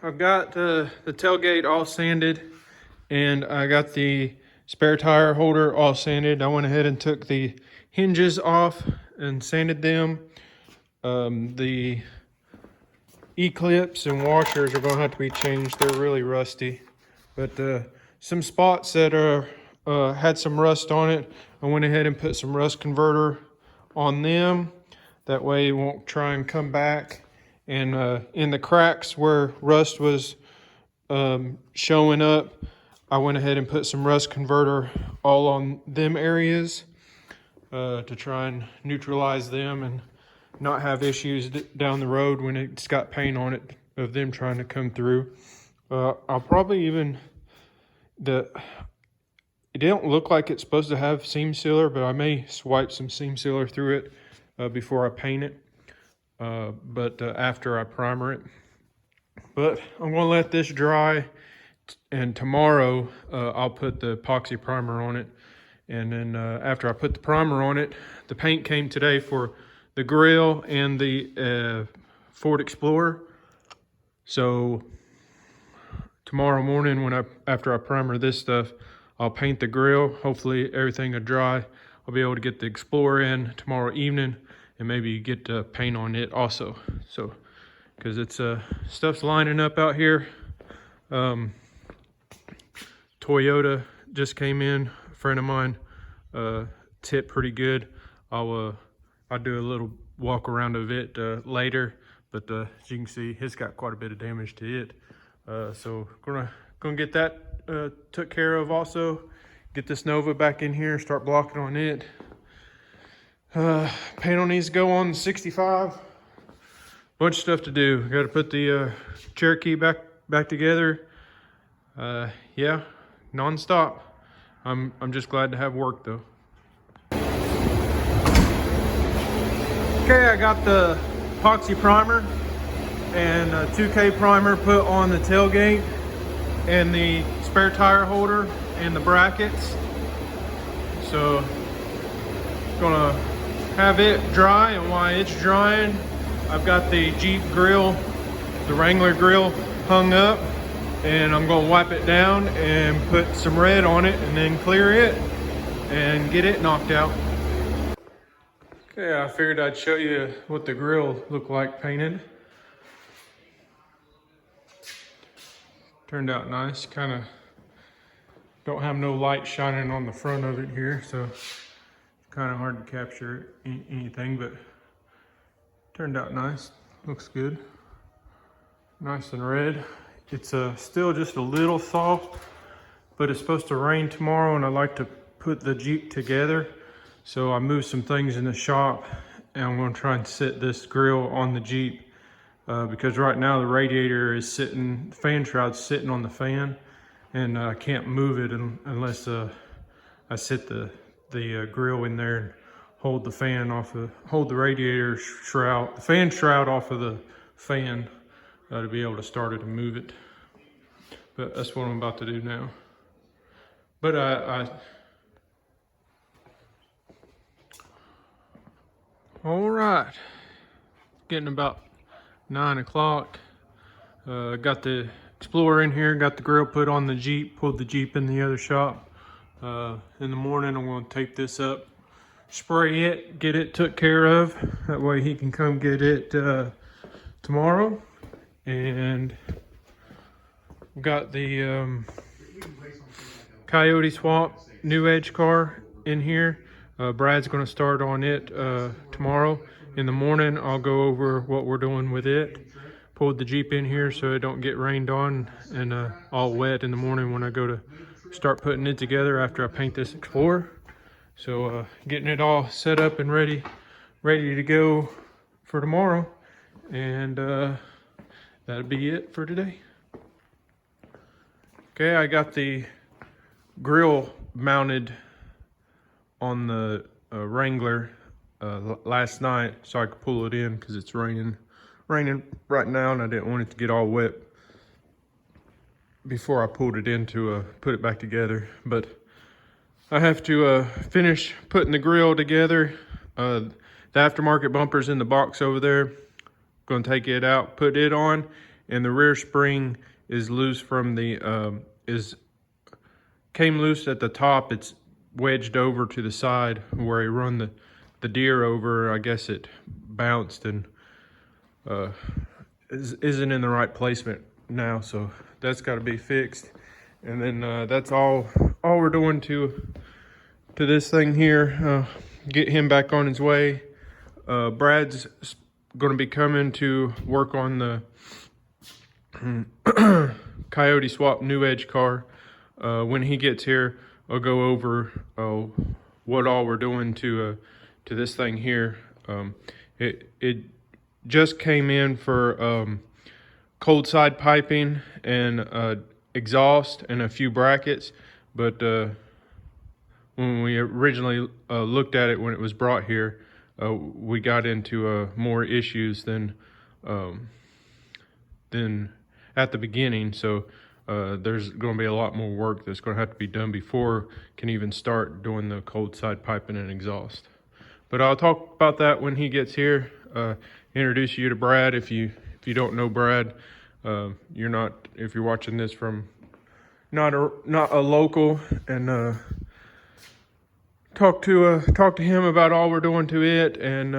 I've got the tailgate all sanded, and I got the spare tire holder all sanded. I went ahead and took the hinges off and sanded them. The E-clips and washers are going to have to be changed. They're really rusty. But some spots that had some rust on it, I went ahead and put some rust converter on them. That way it won't try and come back. And in the cracks where rust was showing up, I went ahead and put some rust converter all on them areas to try and neutralize them and not have issues down the road when it's got paint on it of them trying to come through. I'll probably even, it don't look like it's supposed to have seam sealer, but I may swipe some seam sealer through it before I paint it. But after I primer it. But I'm going to let this dry, and tomorrow I'll put the epoxy primer on it. And then after I put the primer on it, the paint came today for the grill and the Ford Explorer. So tomorrow morning, after I primer this stuff, I'll paint the grill. Hopefully everything will dry. I'll be able to get the Explorer in tomorrow evening and maybe get paint on it also. So, because it's stuff's lining up out here. Toyota just came in. A friend of mine tipped pretty good. I'll do a little walk around of it later, but as you can see, it's got quite a bit of damage to it. So gonna get that took care of also. Get this Nova back in here, start blocking on it. Paint on needs to go on 65. Bunch of stuff to do. Got to put the Cherokee back together. Yeah, non-stop. I'm just glad to have work though. Okay, I got the epoxy primer and a 2K primer put on the tailgate and the spare tire holder and the brackets. So gonna have it dry, and while it's drying, I've got the Jeep grill, the Wrangler grill hung up, and I'm gonna wipe it down and put some red on it and then clear it and get it knocked out. Okay, I figured I'd show you what the grill looked like painted. Turned out nice. Kind of don't have no light shining on the front of it here, so it's kind of hard to capture anything, but turned out nice. Looks good. Nice and red. It's still just a little soft, but it's supposed to rain tomorrow, and I like to put the Jeep together. So I moved some things in the shop, and I'm going to try and set this grill on the Jeep because right now the radiator is sitting, the fan shroud's sitting on the fan, and I can't move it unless I sit the grill in there and hold the radiator shroud, the fan shroud off of the fan to be able to start it and move it. But that's what I'm about to do now. But all right, getting about 9 o'clock. Got the Explorer in here, got the grill put on the Jeep, pulled the Jeep in the other shop. In the morning, I'm going to tape this up, spray it, get it took care of. That way he can come get it tomorrow. And got the Coyote swap new edge car in here. Brad's going to start on it tomorrow. In the morning, I'll go over what we're doing with it. Pulled the Jeep in here so it don't get rained on and all wet in the morning when I go to start putting it together after I paint this Explorer. So getting it all set up and ready to go for tomorrow. And that'll be it for today. Okay, I got the grill mounted on the Wrangler last night so I could pull it in because it's raining right now, and I didn't want it to get all wet before I pulled it in to put it back together. But I have to finish putting the grill together. The aftermarket bumper's in the box over there. Going to take it out, put it on, and the rear spring is loose from the came loose at the top. It's wedged over to the side where he run the deer over. I guess it bounced and isn't in the right placement now, so that's got to be fixed. And then that's all we're doing to this thing here. Get him back on his way. Brad's going to be coming to work on the Coyote swap new edge car. When he gets here, I'll go over what all we're doing to this thing here. It just came in for cold side piping and exhaust and a few brackets, but when we originally looked at it when it was brought here, we got into more issues than at the beginning. So there's going to be a lot more work that's going to have to be done before can even start doing the cold side piping and exhaust. But I'll talk about that when he gets here. Introduce you to Brad. If you don't know Brad, if you're watching this from not a local, and talk to him about all we're doing to it. And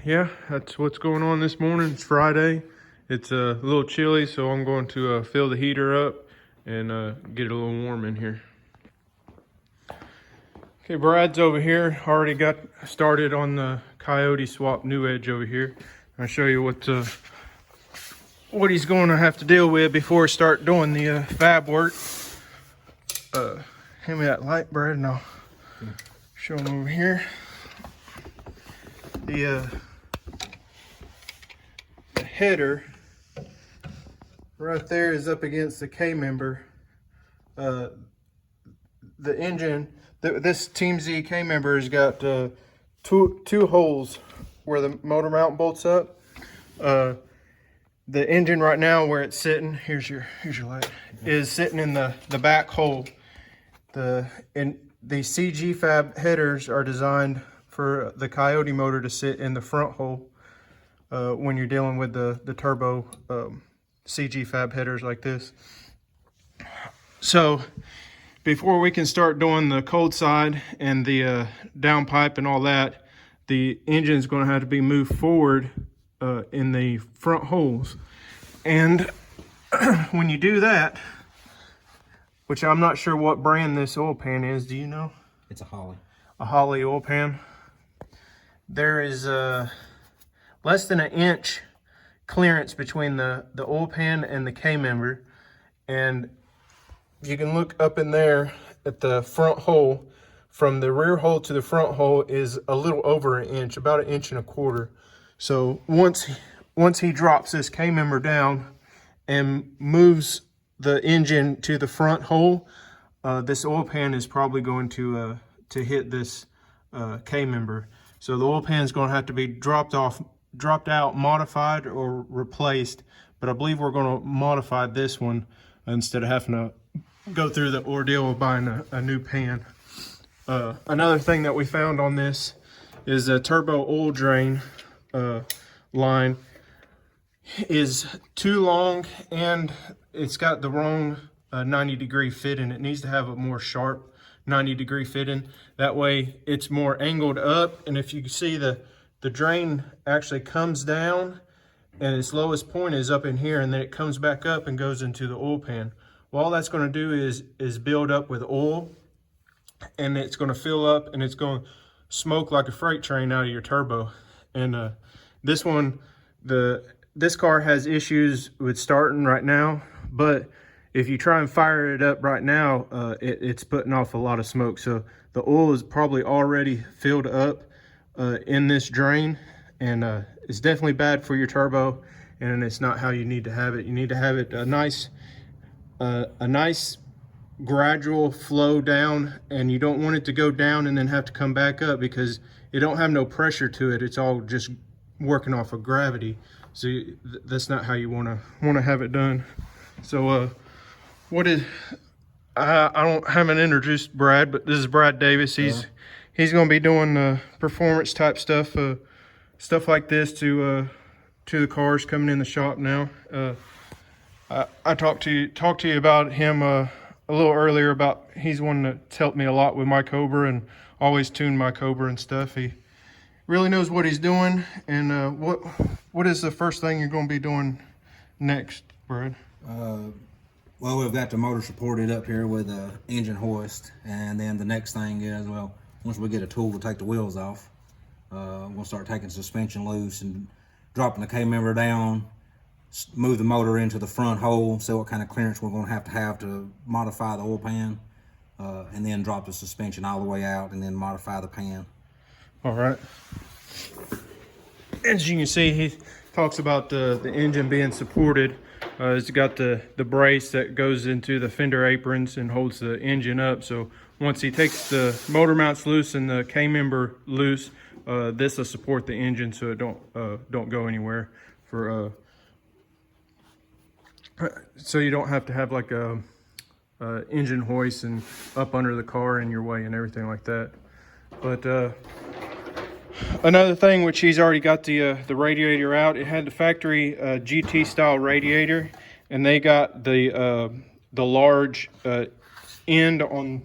yeah, that's what's going on this morning. It's Friday. It's a little chilly, so I'm going to fill the heater up and get it a little warm in here. Okay, Brad's over here. Already got started on the Coyote swap new edge over here. I'll show you what he's going to have to deal with before we start doing the fab work. Hand me that light, Brad, and I'll show him over here. The header right there is up against the K-member. The engine, this Team Z K-member has got two holes where the motor mount bolts up. The engine right now, where it's sitting, here's your light, is sitting in the back hole. The CG Fab headers are designed for the Coyote motor to sit in the front hole when you're dealing with the turbo CG Fab headers like this. So before we can start doing the cold side and the down pipe and all that, the engine's going to have to be moved forward in the front holes. And when you do that, which I'm not sure what brand this oil pan is, do you know? It's a Holly. A Holly oil pan. There is less than an inch clearance between the oil pan and the K-member, and you can look up in there at the front hole. From the rear hole to the front hole is a little over an inch, about 1.25 inches. So once he drops this K-member down and moves the engine to the front hole, this oil pan is probably going to hit this K-member. So the oil pan is going to have to be dropped out, modified, or replaced. But I believe we're going to modify this one instead of having to go through the ordeal of buying a new pan. Another thing that we found on this is a turbo oil drain line is too long, and it's got the wrong 90-degree fitting. It needs to have a more sharp 90-degree fitting. That way it's more angled up, and if you see the drain actually comes down and its lowest point is up in here, and then it comes back up and goes into the oil pan. Well, all that's going to do is build up with oil, and it's going to fill up, and it's going to smoke like a freight train out of your turbo. And this car has issues with starting right now, but if you try and fire it up right now, it's putting off a lot of smoke. So the oil is probably already filled up in this drain, and it's definitely bad for your turbo, and it's not how you need to have it. You need to have it a nice gradual flow down, and you don't want it to go down and then have to come back up, because it don't have no pressure to it. It's all just working off of gravity. So that's not how you want to have it done. So I haven't introduced Brad, but this is Brad Davis. He's going to be doing performance type stuff like this to the cars coming in the shop now. I talked to you about him a little earlier. About he's one that's helped me a lot with my Cobra and always tuned my Cobra and stuff. He really knows what he's doing. And what is the first thing you're going to be doing next, Brad? Well, we've got the motor supported up here with a engine hoist, and then the next thing is, well, once we get a tool to take the wheels off, we'll start taking suspension loose and dropping the K-member down, move the motor into the front hole, see what kind of clearance we're going to have to modify the oil pan, and then drop the suspension all the way out and then modify the pan. All right. As you can see, he talks about the engine being supported. It's got the brace that goes into the fender aprons and holds the engine up. So once he takes the motor mounts loose and the K-member loose, this will support the engine so it don't go anywhere. So you don't have to have like a engine hoist and up under the car in your way and everything like that. But another thing, which he's already got the radiator out. It had the factory GT style radiator, and they got the large end on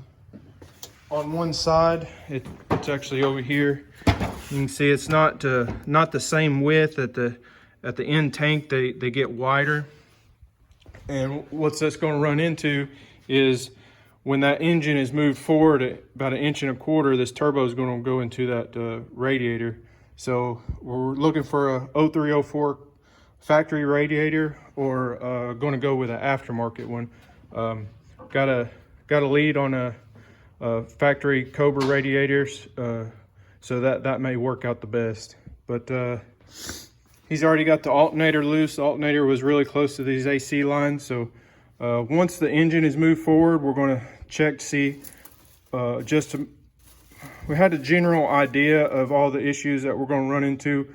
one side. It's actually over here. You can see it's not the same width at the end tank. They get wider. And what that's going to run into is when that engine is moved forward at about 1.25 inches, this turbo is going to go into that radiator. So we're looking for a 0304 factory radiator, or going to go with an aftermarket one. Got a lead on a factory Cobra radiators, so that may work out the best. But he's already got the alternator loose. The alternator was really close to these AC lines, so once the engine is moved forward, we're going to check to see, we had a general idea of all the issues that we're going to run into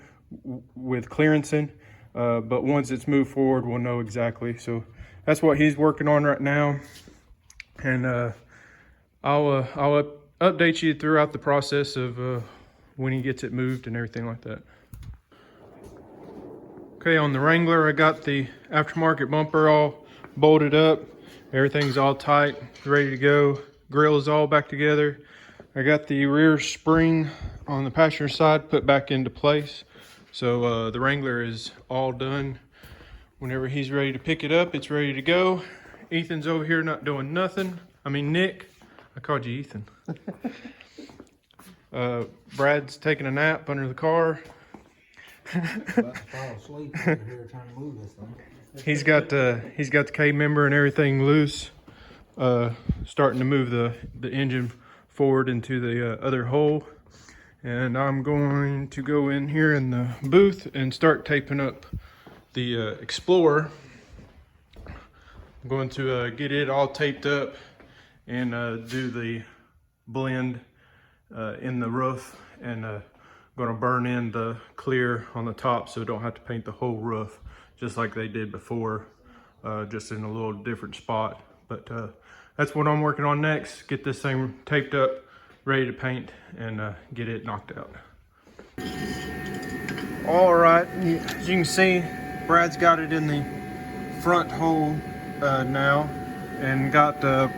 with clearancing, but once it's moved forward, we'll know exactly. So that's what he's working on right now, and I'll update you throughout the process of when he gets it moved and everything like that. Okay, on the Wrangler, I got the aftermarket bumper all bolted up. Everything's all tight, ready to go. Grill is all back together. I got the rear spring on the passenger side put back into place. So the Wrangler is all done. Whenever he's ready to pick it up, it's ready to go. Ethan's over here not doing nothing. I mean, Nick. I called you Ethan. Brad's taking a nap under the car. About to fall asleep over here trying to move this thing. He's got the K-member and everything loose, starting to move the engine forward into the other hole. And I'm going to go in here in the booth and start taping up the Explorer. I'm going to get it all taped up and do the blend in the roof, and going to burn in the clear on the top so don't have to paint the whole roof just like they did before, just in a little different spot. But that's what I'm working on next. Get this thing taped up, ready to paint, and get it knocked out. All right, as you can see, Brad's got it in the front hole now, and got the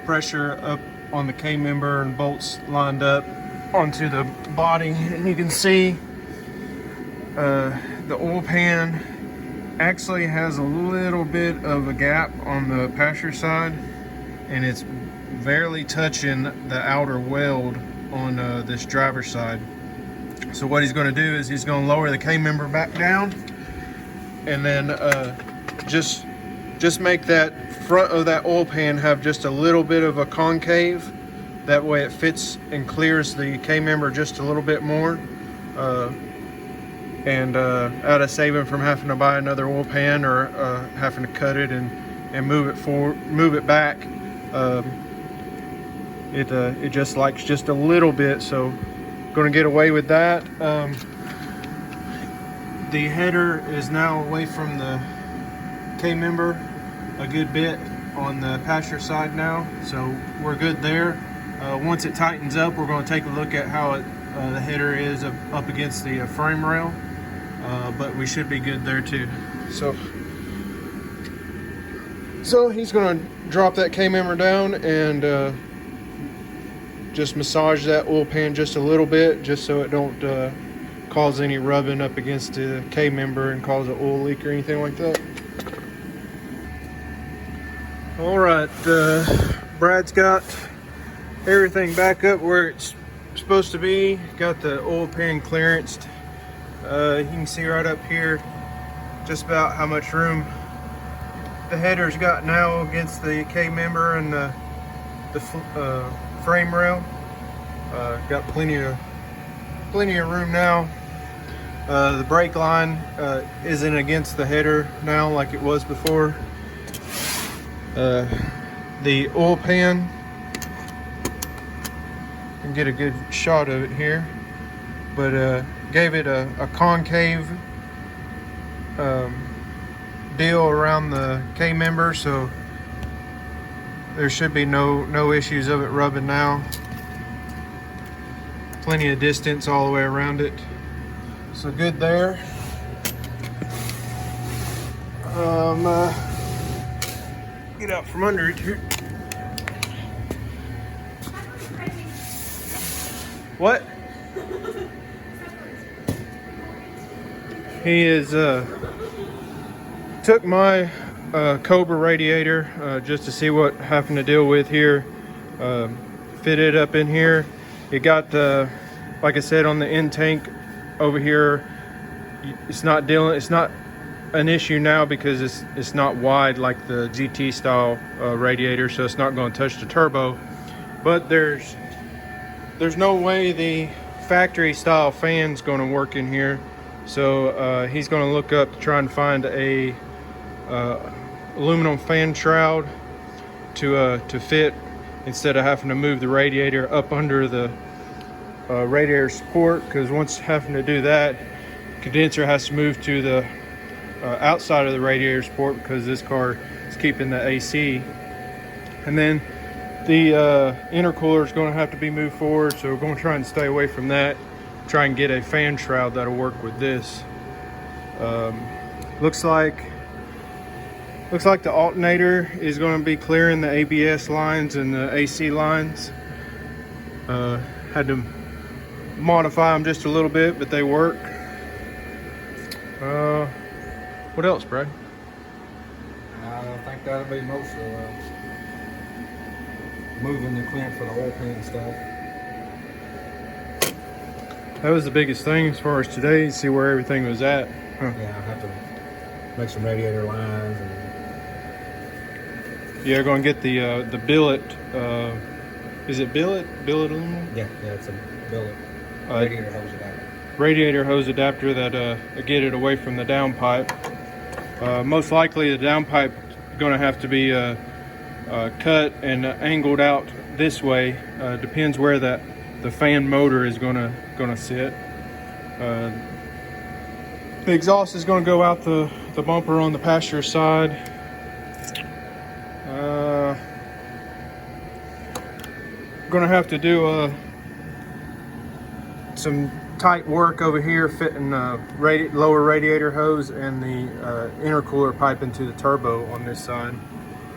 pressure up on the K-member and bolts lined up onto the body. And you can see the oil pan actually has a little bit of a gap on the passenger side, and it's barely touching the outer weld on this driver's side. So what he's going to do is he's going to lower the K-member back down, and then just make that front of that oil pan have just a little bit of a concave. That way it fits and clears the K-member just a little bit more, and out of saving from having to buy another oil pan or having to cut it and move it back. It just likes just a little bit, so going to get away with that. The header is now away from the K-member a good bit on the passenger side now, so we're good there. Once it tightens up, we're going to take a look at how the header is up against the frame rail, but we should be good there too. So So he's gonna drop that K-member down and just massage that oil pan just a little bit, just so it don't cause any rubbing up against the K-member and cause an oil leak or anything like that. All right, Brad's got everything back up where it's supposed to be. Got the oil pan clearanced. You can see right up here just about how much room the header's got now against the K-member and the frame rail. Got plenty of room now. The brake line isn't against the header now like it was before. The oil pan, you can get a good shot of it here, but gave it a concave deal around the K-member, so there should be no issues of it rubbing now. Plenty of distance all the way around it, so good there. Get out from under it here. What? He is took my Cobra radiator just to see what happened to deal with here. Fitted up in here. It got the, like I said, on the end tank over here. It's not dealing. It's not an issue now because it's not wide like the GT style radiator, so it's not going to touch the turbo. But there's no way the factory style fan's going to work in here, so he's going to look up to try and find a aluminum fan shroud to fit, instead of having to move the radiator up under the radiator support, because once having to do that, condenser has to move to the outside of the radiator support, because this car is keeping the AC. And then the intercooler is going to have to be moved forward, so we're going to try and stay away from that. Try and get a fan shroud that'll work with this. Looks like the alternator is going to be clearing the ABS lines and the AC lines. Had to modify them just a little bit, but they work. What else, Brad? I think that'll be most of moving the clamp for the oil pan stuff. That was the biggest thing as far as today. See where everything was at. Huh. Yeah, I have to make some radiator lines. And yeah, going to get the billet. Is it billet? Billet aluminum? yeah, it's a billet radiator hose adapter. Radiator hose adapter that get it away from the downpipe. Most likely the downpipe is going to have to be cut and angled out this way. Depends where the fan motor is going to sit. The exhaust is going to go out the bumper on the passenger side. Going to have to do some tight work over here, fitting lower radiator hose and the intercooler pipe into the turbo on this side.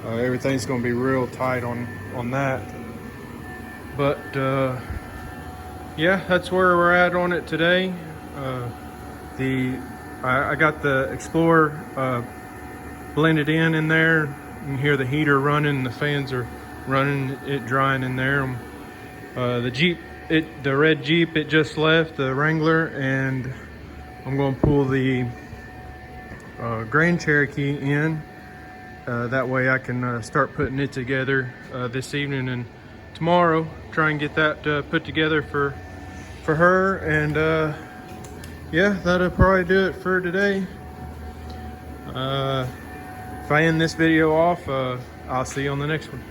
Everything's going to be real tight on that. But yeah, that's where we're at on it today. I got the Explorer blended in there. You can hear the heater running, the fans are running, it drying in there. The Jeep, the red Jeep, it just left, the Wrangler, and I'm going to pull the Grand Cherokee in. That way I can start putting it together this evening and tomorrow. Try and get that put together for her. And yeah, that'll probably do it for today. If I end this video off, I'll see you on the next one.